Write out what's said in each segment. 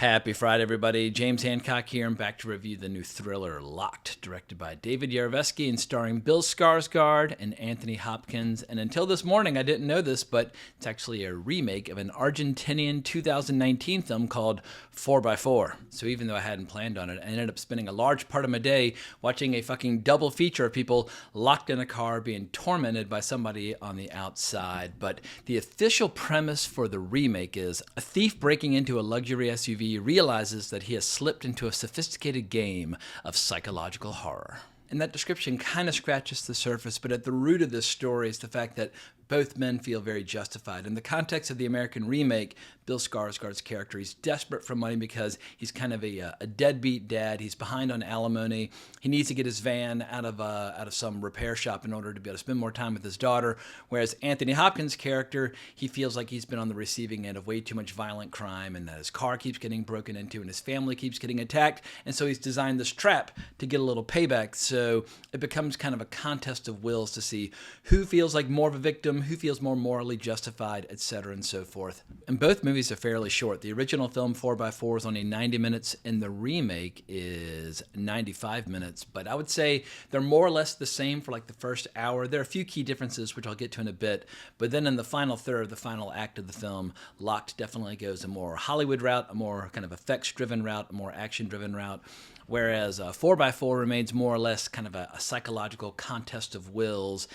Happy Friday, everybody. James Hancock here. I'm back to review the new thriller Locked, directed by David Yarovesky and starring Bill Skarsgård and Anthony Hopkins. And until this morning, I didn't know this, but it's actually a remake of an Argentinian 2019 film called 4x4. So even though I hadn't planned on it, I ended up spending a large part of my day watching a fucking double feature of people locked in a car being tormented by somebody on the outside. But the official premise for the remake is a thief breaking into a luxury SUV realizes that he has slipped into a sophisticated game of psychological horror. And that description kind of scratches the surface, but at the root of this story is the fact that both men feel very justified. In the context of the American remake, Bill Skarsgård's character, he's desperate for money because he's kind of a deadbeat dad. He's behind on alimony. He needs to get his van out of some repair shop in order to be able to spend more time with his daughter. Whereas Anthony Hopkins' character, he feels like he's been on the receiving end of way too much violent crime and that his car keeps getting broken into and his family keeps getting attacked. And so he's designed this trap to get a little payback. So it becomes kind of a contest of wills to see who feels like more of a victim, who feels more morally justified, etc. and so forth. And both movies are fairly short. The original film 4x4 is only 90 minutes and the remake is 95 minutes. But I would say they're more or less the same for like the first hour. There are a few key differences, which I'll get to in a bit. But then in the final third, the final act of the film, Locked definitely goes a more Hollywood route, a more kind of effects-driven route, a more action-driven route. Whereas 4x4 remains more or less kind of a psychological contest of wills.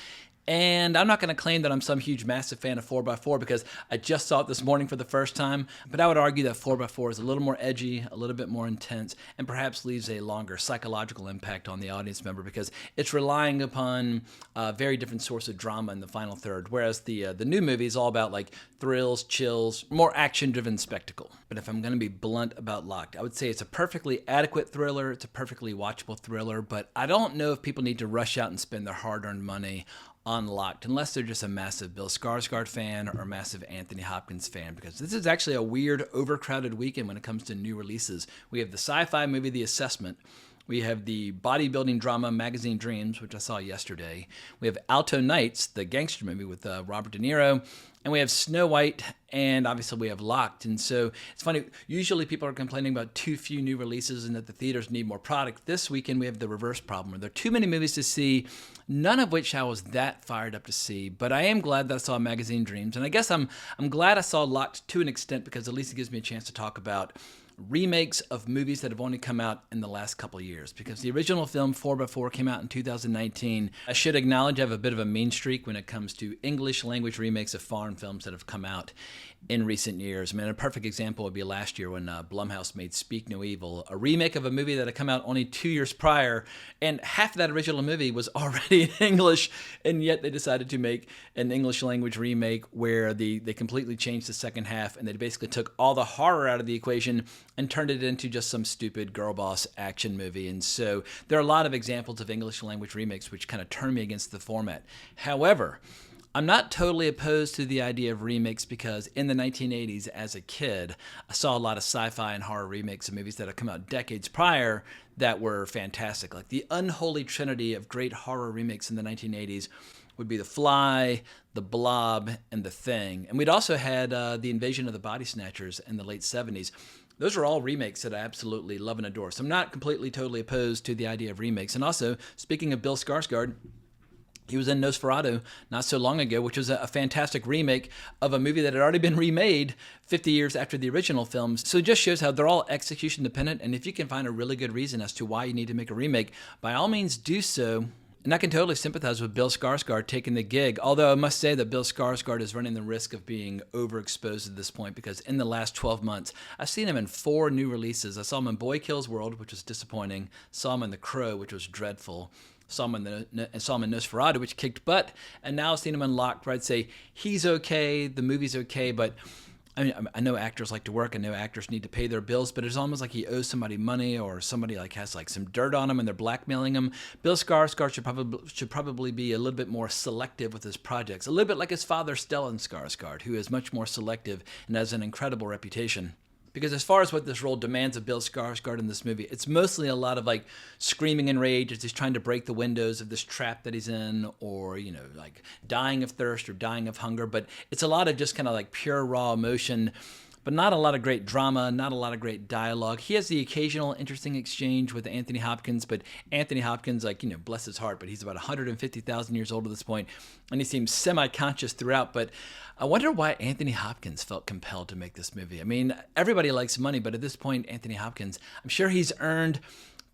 And I'm not going to claim that I'm some huge, massive fan of 4x4 because I just saw it this morning for the first time, but I would argue that 4x4 is a little more edgy, a little bit more intense, and perhaps leaves a longer psychological impact on the audience member because it's relying upon a very different source of drama in the final third, whereas the new movie is all about like thrills, chills, more action-driven spectacle. But if I'm going to be blunt about Locked, I would say it's a perfectly adequate thriller, it's a perfectly watchable thriller, but I don't know if people need to rush out and spend their hard-earned money on Locked unless they're just a massive Bill Skarsgård fan or a massive Anthony Hopkins fan, because this is actually a weird, overcrowded weekend when it comes to new releases. We have the sci-fi movie The Assessment. We have the bodybuilding drama Magazine Dreams, which I saw yesterday. We have Alto Nights, the gangster movie with Robert De Niro. And we have Snow White, and obviously we have Locked. And so it's funny, usually people are complaining about too few new releases and that the theaters need more product. This weekend we have the reverse problem, where there are too many movies to see, none of which I was that fired up to see. But I am glad that I saw Magazine Dreams. And I guess I'm glad I saw Locked to an extent because at least it gives me a chance to talk about remakes of movies that have only come out in the last couple years, because the original film 4x4 came out in 2019. I should acknowledge I have a bit of a mean streak when it comes to English language remakes of foreign films that have come out in recent years. I mean, a perfect example would be last year when Blumhouse made Speak No Evil, a remake of a movie that had come out only 2 years prior, and half of that original movie was already in English, and yet they decided to make an English language remake where they completely changed the second half, and they basically took all the horror out of the equation and turned it into just some stupid girl boss action movie. And so there are a lot of examples of English language remakes which kind of turn me against the format. However, I'm not totally opposed to the idea of remakes because in the 1980s, as a kid, I saw a lot of sci-fi and horror remakes of movies that had come out decades prior that were fantastic. Like the unholy trinity of great horror remakes in the 1980s would be The Fly, The Blob, and The Thing. And we'd also had The Invasion of the Body Snatchers in the late 70s. Those are all remakes that I absolutely love and adore. So I'm not completely, totally opposed to the idea of remakes. And also, speaking of Bill Skarsgård, he was in Nosferatu not so long ago, which was a fantastic remake of a movie that had already been remade 50 years after the original films. So it just shows how they're all execution dependent. And if you can find a really good reason as to why you need to make a remake, by all means do so. And I can totally sympathize with Bill Skarsgård taking the gig, although I must say that Bill Skarsgård is running the risk of being overexposed at this point because in the last 12 months, I've seen him in 4 new releases. I saw him in Boy Kills World, which was disappointing, saw him in The Crow, which was dreadful, saw him in Nosferatu, which kicked butt, and now I've seen him in Locked, where I'd say he's okay, the movie's okay, but I mean, I know actors like to work. I know actors need to pay their bills, but it's almost like he owes somebody money or somebody like has like some dirt on him and they're blackmailing him. Bill Skarsgård should probably be a little bit more selective with his projects, a little bit like his father Stellan Skarsgård, who is much more selective and has an incredible reputation. Because as far as what this role demands of Bill Skarsgård in this movie, it's mostly a lot of like screaming in rage as he's trying to break the windows of this trap that he's in, or, you know, like dying of thirst or dying of hunger. But it's a lot of just kind of like pure raw emotion. but not a lot of great drama, not a lot of great dialogue. He has the occasional interesting exchange with Anthony Hopkins, but Anthony Hopkins, bless his heart, but he's about 150,000 years old at this point, and he seems semi-conscious throughout. But I wonder why Anthony Hopkins felt compelled to make this movie. I mean, everybody likes money, but at this point, Anthony Hopkins, I'm sure he's earned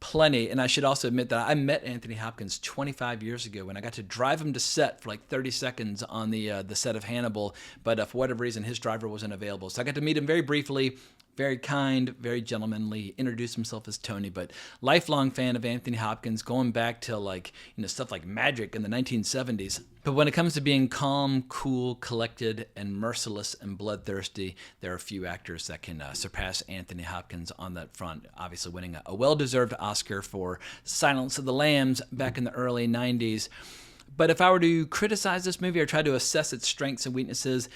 plenty. And I should also admit that I met Anthony Hopkins 25 years ago when I got to drive him to set for like 30 seconds on the set of Hannibal, but for whatever reason his driver wasn't available. So I got to meet him very briefly. Very kind, very gentlemanly, introduced himself as Tony, but lifelong fan of Anthony Hopkins, going back to stuff like Magic in the 1970s. But when it comes to being calm, cool, collected, and merciless and bloodthirsty, there are a few actors that can surpass Anthony Hopkins on that front, obviously winning a well-deserved Oscar for Silence of the Lambs back in the early 90s. But if I were to criticize this movie or try to assess its strengths and weaknesses,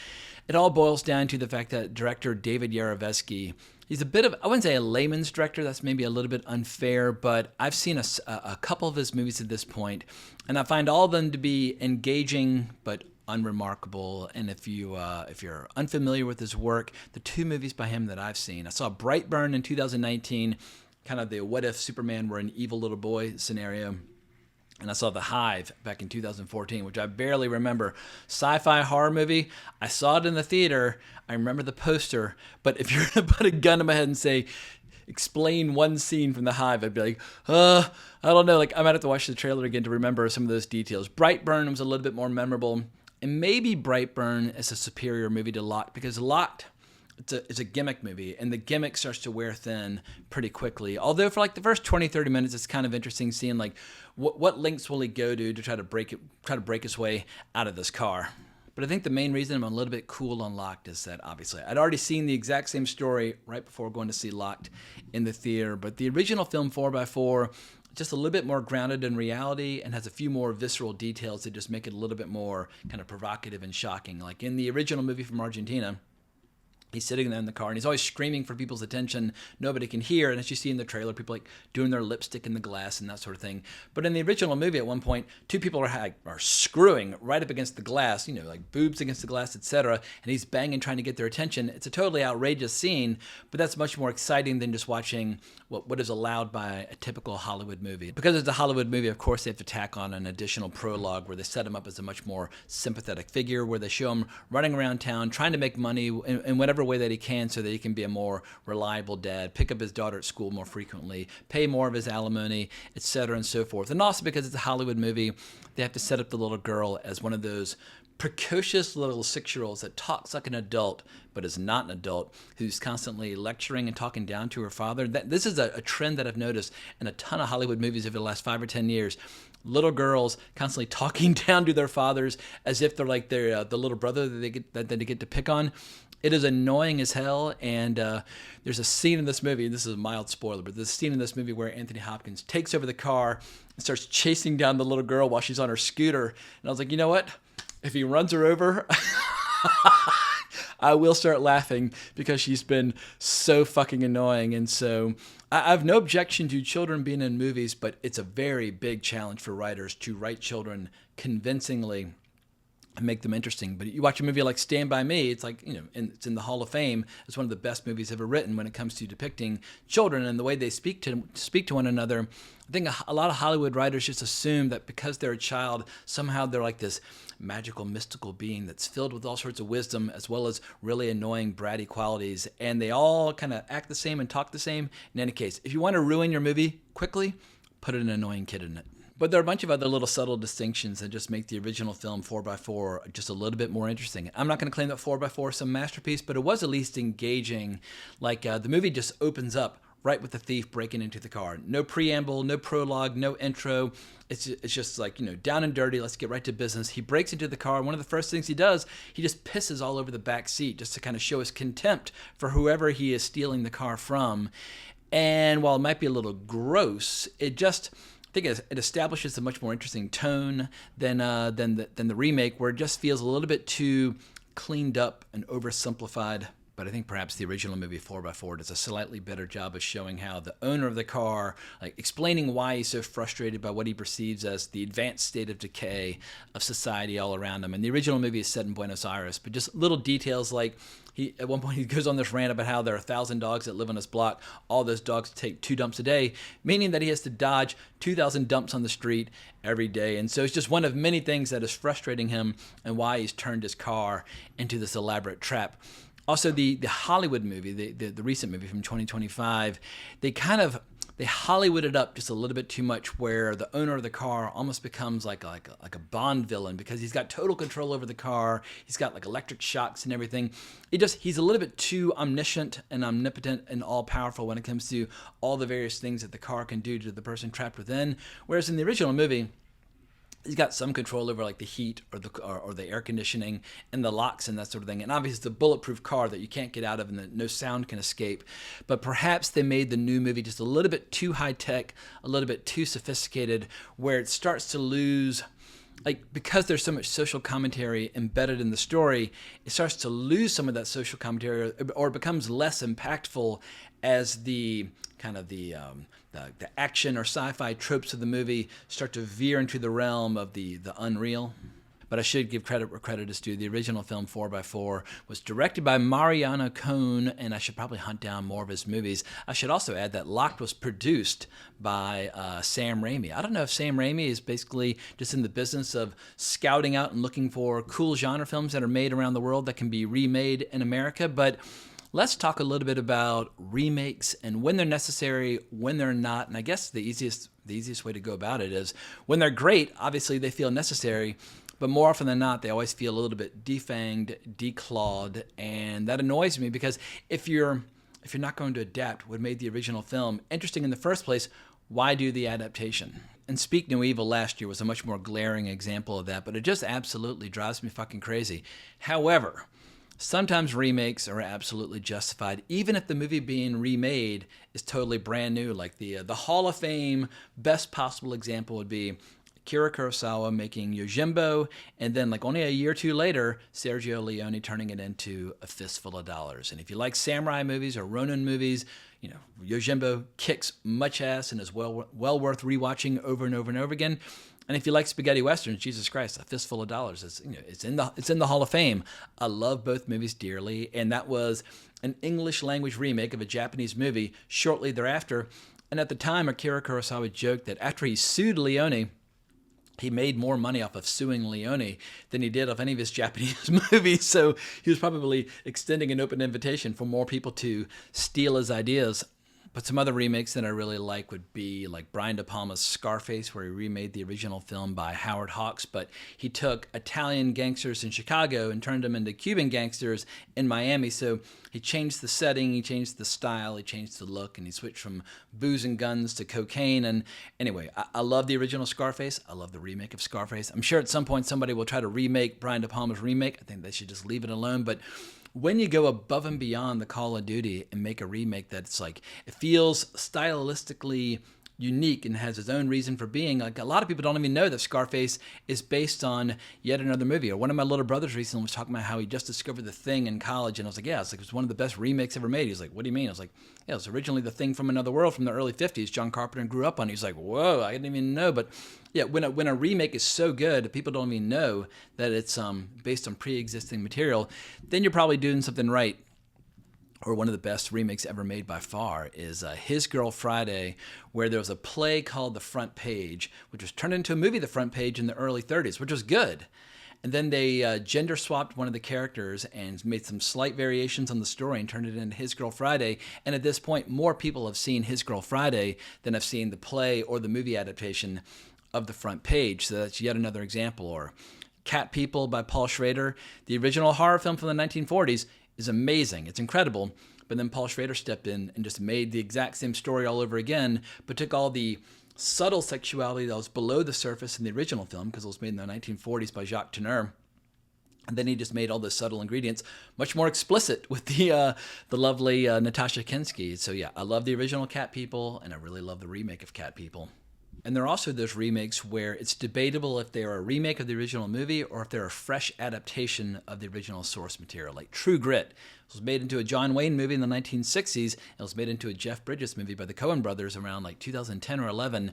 it all boils down to the fact that director David Yarovesky, he's a bit of, I wouldn't say a layman's director, that's maybe a little bit unfair, but I've seen a couple of his movies at this point, and I find all of them to be engaging but unremarkable. And if you're unfamiliar with his work, the two movies by him that I've seen, I saw Brightburn in 2019, kind of the what if Superman were an evil little boy scenario. And I saw The Hive back in 2014, which I barely remember. Sci-fi horror movie. I saw it in the theater. I remember the poster. But if you're going to put a gun to my head and say, explain one scene from The Hive, I'd be like, I don't know. I might have to watch the trailer again to remember some of those details. Brightburn was a little bit more memorable. And maybe Brightburn is a superior movie to Locked, because Locked, it's a gimmick movie, and the gimmick starts to wear thin pretty quickly. Although for the first 20, 30 minutes, it's kind of interesting seeing what lengths will he go to try to break his way out of this car. But I think the main reason I'm a little bit cool on Locked is that obviously I'd already seen the exact same story right before going to see Locked in the theater. But the original film 4x4, just a little bit more grounded in reality and has a few more visceral details that just make it a little bit more kind of provocative and shocking. Like in the original movie from Argentina, he's sitting there in the car, and he's always screaming for people's attention. Nobody can hear, and as you see in the trailer, people doing their lipstick in the glass and that sort of thing. But in the original movie, at one point, two people are screwing right up against the glass, boobs against the glass, etc., and he's banging, trying to get their attention. It's a totally outrageous scene, but that's much more exciting than just watching what is allowed by a typical Hollywood movie. Because it's a Hollywood movie, of course, they have to tack on an additional prologue where they set him up as a much more sympathetic figure, where they show him running around town, trying to make money in whatever way that he can so that he can be a more reliable dad, pick up his daughter at school more frequently, pay more of his alimony, etc. and so forth. And also because it's a Hollywood movie, they have to set up the little girl as one of those precocious little 6-year-olds that talks like an adult but is not an adult, who's constantly lecturing and talking down to her father. This is a trend that I've noticed in a ton of Hollywood movies over the last 5 or 10 years. Little girls constantly talking down to their fathers as if they're the little brother that they get to pick on. It is annoying as hell, and there's a scene in this movie, and this is a mild spoiler, but there's a scene in this movie where Anthony Hopkins takes over the car and starts chasing down the little girl while she's on her scooter. And I was like, you know what? If he runs her over, I will start laughing because she's been so fucking annoying. And so I have no objection to children being in movies, but it's a very big challenge for writers to write children convincingly and make them interesting. But you watch a movie like Stand By Me, it's it's in the Hall of Fame. It's one of the best movies ever written when it comes to depicting children and the way they speak to one another. I think a lot of Hollywood writers just assume that because they're a child, somehow they're like this magical, mystical being that's filled with all sorts of wisdom as well as really annoying, bratty qualities. And they all kind of act the same and talk the same. In any case, if you want to ruin your movie quickly, put an annoying kid in it. But there are a bunch of other little subtle distinctions that just make the original film 4x4 just a little bit more interesting. I'm not going to claim that 4x4 is some masterpiece, but it was at least engaging. The movie just opens up right with the thief breaking into the car. No preamble, no prologue, no intro. It's just down and dirty. Let's get right to business. He breaks into the car. One of the first things he does, he just pisses all over the back seat just to kind of show his contempt for whoever he is stealing the car from. And while it might be a little gross, I think it establishes a much more interesting tone than the remake, where it just feels a little bit too cleaned up and oversimplified but I think perhaps the original movie 4x4 does a slightly better job of showing how the owner of the car, like explaining why he's so frustrated by what he perceives as the advanced state of decay of society all around him. And the original movie is set in Buenos Aires, but just little details like at one point he goes on this rant about how there are 1,000 dogs that live on his block. All those dogs take 2 dumps a day, meaning that he has to dodge 2,000 dumps on the street every day. And so it's just one of many things that is frustrating him and why he's turned his car into this elaborate trap. Also, the Hollywood movie, the recent movie from 2025, they Hollywooded up just a little bit too much, where the owner of the car almost becomes like a Bond villain, because he's got total control over the car. He's got like electric shocks and everything. He's a little bit too omniscient and omnipotent and all powerful when it comes to all the various things that the car can do to the person trapped within. Whereas in the original movie, he's got some control over like the heat or the air conditioning and the locks and that sort of thing. And obviously it's a bulletproof car that you can't get out of and that no sound can escape. But perhaps they made the new movie just a little bit too high tech, a little bit too sophisticated, where it starts to lose, like, because there's so much social commentary embedded in the story, it starts to lose some of that social commentary, or it becomes less impactful as the action or sci-fi tropes of the movie start to veer into the realm of the unreal. But I should give credit where credit is due. The original film 4x4 was directed by Mariano Cohn, and I should probably hunt down more of his movies. I should also add that Locked was produced by Sam Raimi. I don't know if Sam Raimi is basically just in the business of scouting out and looking for cool genre films that are made around the world that can be remade in America, but let's talk a little bit about remakes and when they're necessary, when they're not. And I guess the easiest way to go about it is when they're great, obviously they feel necessary, but more often than not, they always feel a little bit defanged, declawed, and that annoys me, because if you're not going to adapt what made the original film interesting in the first place, why do the adaptation? And Speak No Evil last year was a much more glaring example of that, but it just absolutely drives me fucking crazy. However, sometimes remakes are absolutely justified, even if the movie being remade is totally brand new. Like the Hall of Fame best possible example would be Akira Kurosawa making Yojimbo, and then like only a year or two later, Sergio Leone turning it into A Fistful of Dollars. And if you like samurai movies or Ronin movies, you know, Yojimbo kicks much ass and is well worth rewatching over and over and over again. And if you like spaghetti westerns, Jesus Christ, A Fistful of Dollars, it's in the Hall of Fame. I love both movies dearly, and that was an English language remake of a Japanese movie shortly thereafter. And at the time, Akira Kurosawa joked that after he sued Leone, he made more money off of suing Leone than he did off any of his Japanese movies. So he was probably extending an open invitation for more people to steal his ideas. But some other remakes that I really like would be like Brian De Palma's Scarface, where he remade the original film by Howard Hawks, but he took Italian gangsters in Chicago and turned them into Cuban gangsters in Miami. So he changed the setting, he changed the style, he changed the look, and he switched from booze and guns to cocaine. And anyway, I love the original Scarface. I love the remake of Scarface. I'm sure at some point somebody will try to remake Brian De Palma's remake. I think they should just leave it alone. But when you go above and beyond the Call of Duty and make a remake that's like, it feels stylistically unique and has its own reason for being. Like, a lot of people don't even know that Scarface is based on yet another movie. Or one of my little brothers recently was talking about how he just discovered The Thing in college, and I was like, yeah, it was one of the best remakes ever made. He's like, what do you mean? I was like, yeah, it was originally The Thing from Another World from the early 50s. John Carpenter grew up on it. He's like, whoa, I didn't even know. But yeah, when a remake is so good, people don't even know that it's based on pre-existing material, then you're probably doing something right. Or one of the best remakes ever made by far is His Girl Friday, where there was a play called The Front Page, which was turned into a movie, The Front Page, in the early 30s, which was good. And then they gender swapped one of the characters and made some slight variations on the story and turned it into His Girl Friday. And at this point, more people have seen His Girl Friday than have seen the play or the movie adaptation of The Front Page. So that's yet another example. Or Cat People by Paul Schrader, the original horror film from the 1940s, is amazing. It's incredible. But then Paul Schrader stepped in and just made the exact same story all over again, but took all the subtle sexuality that was below the surface in the original film, because it was made in the 1940s by Jacques Tourneur, and then he just made all the subtle ingredients much more explicit with the lovely Natasha Kinski. So yeah, I love the original Cat People, and I really love the remake of Cat People. And there are also those remakes where it's debatable if they're a remake of the original movie or if they're a fresh adaptation of the original source material, like True Grit. It was made into a John Wayne movie in the 1960s. It was made into a Jeff Bridges movie by the Coen brothers around like 2010 or 11.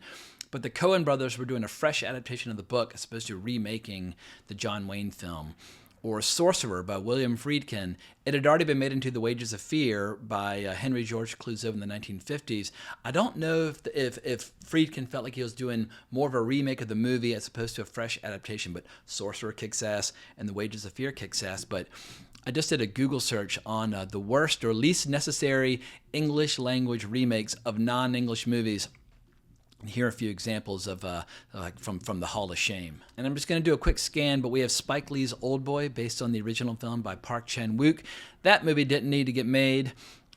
But the Coen brothers were doing a fresh adaptation of the book as opposed to remaking the John Wayne film. Or Sorcerer by William Friedkin. It had already been made into The Wages of Fear by Henry George Clouzot in the 1950s. I don't know if Friedkin felt like he was doing more of a remake of the movie as opposed to a fresh adaptation, but Sorcerer kicks ass and The Wages of Fear kicks ass. But I just did a Google search on the worst or least necessary English language remakes of non-English movies. And here are a few examples of from the Hall of Shame. And I'm just going to do a quick scan, but we have Spike Lee's Old Boy, based on the original film by Park Chan-wook. That movie didn't need to get made.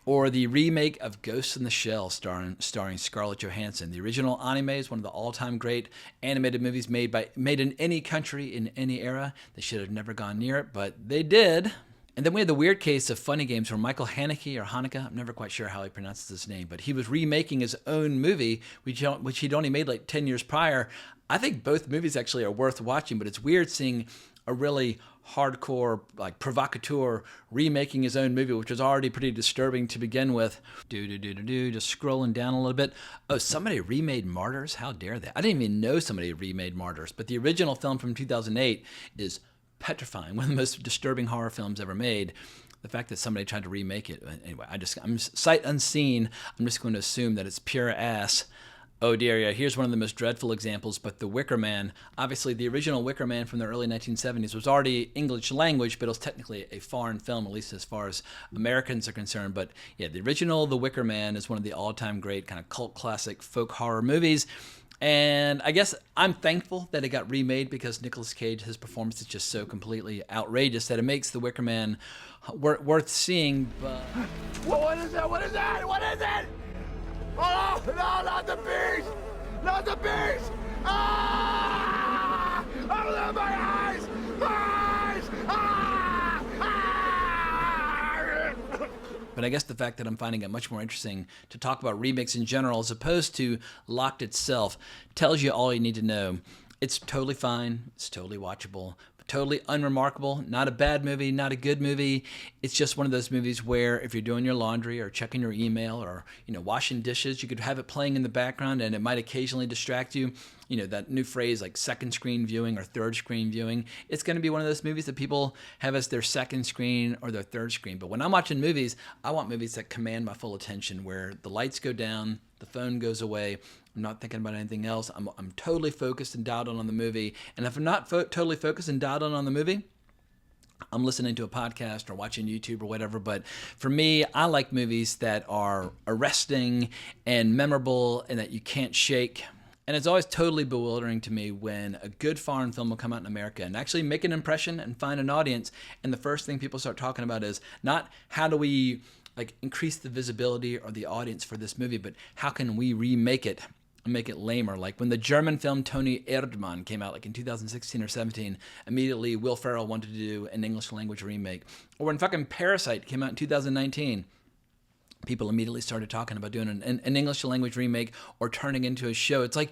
Or the remake of Ghost in the Shell, starring Scarlett Johansson. The original anime is one of the all-time great animated movies made in any country in any era. They should have never gone near it, but they did. And then we had the weird case of Funny Games where Michael Haneke, or Hanukkah, I'm never quite sure how he pronounces his name, but he was remaking his own movie, which he'd only made like 10 years prior. I think both movies actually are worth watching, but it's weird seeing a really hardcore, like, provocateur remaking his own movie, which was already pretty disturbing to begin with. Just scrolling down a little bit. Oh, somebody remade Martyrs? How dare they? I didn't even know somebody remade Martyrs, but the original film from 2008 is petrifying, one of the most disturbing horror films ever made. The fact that somebody tried to remake it, anyway, I'm sight unseen. I'm just going to assume that it's pure ass. Oh dear, yeah, here's one of the most dreadful examples, but The Wicker Man. Obviously, the original Wicker Man from the early 1970s was already English language, but it was technically a foreign film, at least as far as Americans are concerned. But yeah, the original The Wicker Man is one of the all-time great kind of cult classic folk horror movies. And I guess I'm thankful that it got remade because Nicolas Cage, his performance is just so completely outrageous that it makes The Wicker Man worth seeing. But what is that? What is that? What is it? Oh, no, not the beast! Not the beast! Ah! Oh, my eyes! My eyes! Ah! Ah! But I guess the fact that I'm finding it much more interesting to talk about remakes in general as opposed to Locked itself tells you all you need to know. It's totally fine. It's totally watchable. Totally unremarkable. Not a bad movie, not a good movie. It's just one of those movies where if you're doing your laundry or checking your email or, washing dishes, you could have it playing in the background and it might occasionally distract you. That new phrase like second screen viewing or third screen viewing. It's going to be one of those movies that people have as their second screen or their third screen. But when I'm watching movies, I want movies that command my full attention, where the lights go down, the phone goes away, I'm not thinking about anything else. I'm totally focused and dialed in on the movie. And if I'm not totally focused and dialed in on the movie, I'm listening to a podcast or watching YouTube or whatever. But for me, I like movies that are arresting and memorable and that you can't shake. And it's always totally bewildering to me when a good foreign film will come out in America and actually make an impression and find an audience. And the first thing people start talking about is not how do we increase the visibility or the audience for this movie, but how can we remake it and make it lamer? Like when the German film Toni Erdmann came out in 2016 or 17, immediately Will Ferrell wanted to do an English language remake. Or when fucking Parasite came out in 2019, people immediately started talking about doing an English language remake or turning into a show. It's like,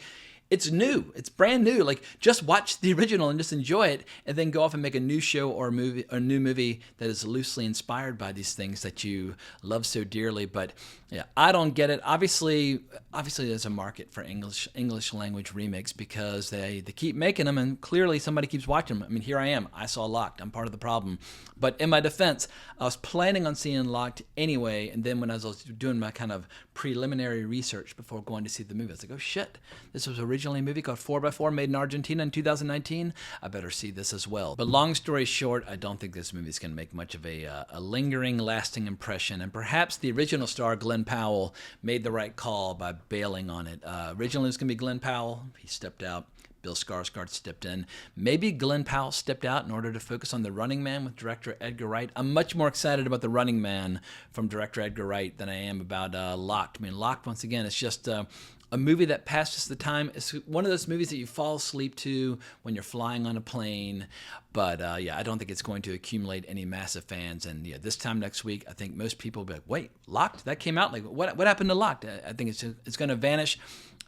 it's new. It's brand new. Just watch the original and just enjoy it, and then go off and make a new show or a new movie that is loosely inspired by these things that you love so dearly. But yeah, I don't get it. Obviously, there's a market for English language remakes because they keep making them, and clearly somebody keeps watching them. I mean, here I am. I saw Locked. I'm part of the problem. But in my defense, I was planning on seeing Locked anyway, and then when I was doing my kind of preliminary research before going to see the movie, I was like, oh shit, this was originally a movie called 4x4 made in Argentina in 2019. I better see this as well. But long story short, I don't think this movie is going to make much of a lingering, lasting impression. And perhaps the original star, Glenn Powell, made the right call by bailing on it. Originally it was going to be Glenn Powell. He stepped out. Bill Skarsgård stepped in. Maybe Glenn Powell stepped out in order to focus on The Running Man with director Edgar Wright. I'm much more excited about The Running Man from director Edgar Wright than I am about Locked. I mean, Locked, once again, it's just a movie that passes the time. It's one of those movies that you fall asleep to when you're flying on a plane. But I don't think it's going to accumulate any massive fans. And this time next week, I think most people will be like, wait, Locked? That came out? What happened to Locked? I think it's going to vanish.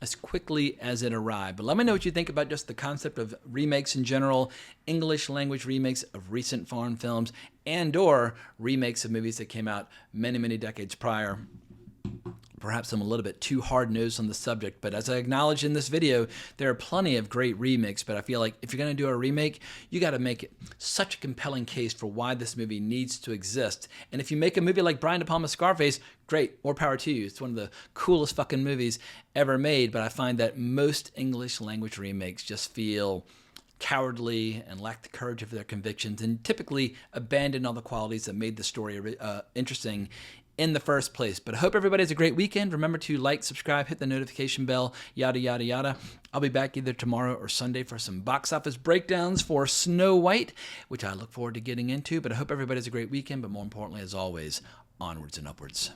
as quickly as it arrived. But let me know what you think about just the concept of remakes in general, English language remakes of recent foreign films, and or remakes of movies that came out many, many decades prior. Perhaps I'm a little bit too hard-nosed on the subject, but as I acknowledged in this video, there are plenty of great remakes, but I feel like if you're going to do a remake, you got to make it such a compelling case for why this movie needs to exist. And if you make a movie like Brian De Palma's Scarface, great, more power to you. It's one of the coolest fucking movies ever made, but I find that most English language remakes just feel cowardly and lack the courage of their convictions and typically abandon all the qualities that made the story interesting in the first place. But I hope everybody has a great weekend. Remember to like, subscribe, hit the notification bell, yada, yada, yada. I'll be back either tomorrow or Sunday for some box office breakdowns for Snow White, which I look forward to getting into. But I hope everybody has a great weekend. But more importantly, as always, onwards and upwards.